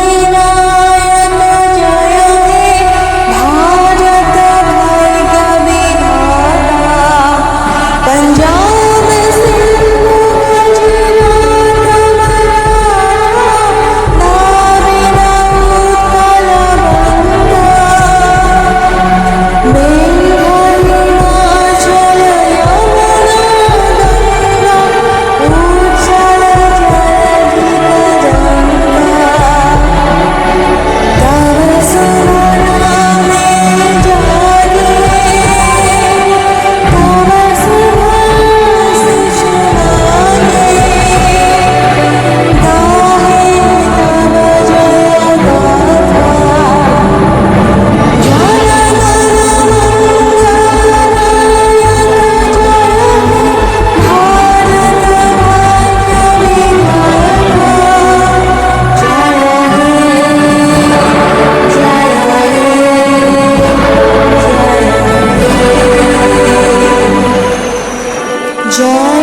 जनगणमनाधिनायक जय हे भारत भाग्य विधाता पंजाब सिंधु गुजरात मराठा द्राविड उत्कल गंगा हिमाचल यमुना गंगा उत्कल जलधित गंगा तव सुमन जागे तव सुहास सुनागे जय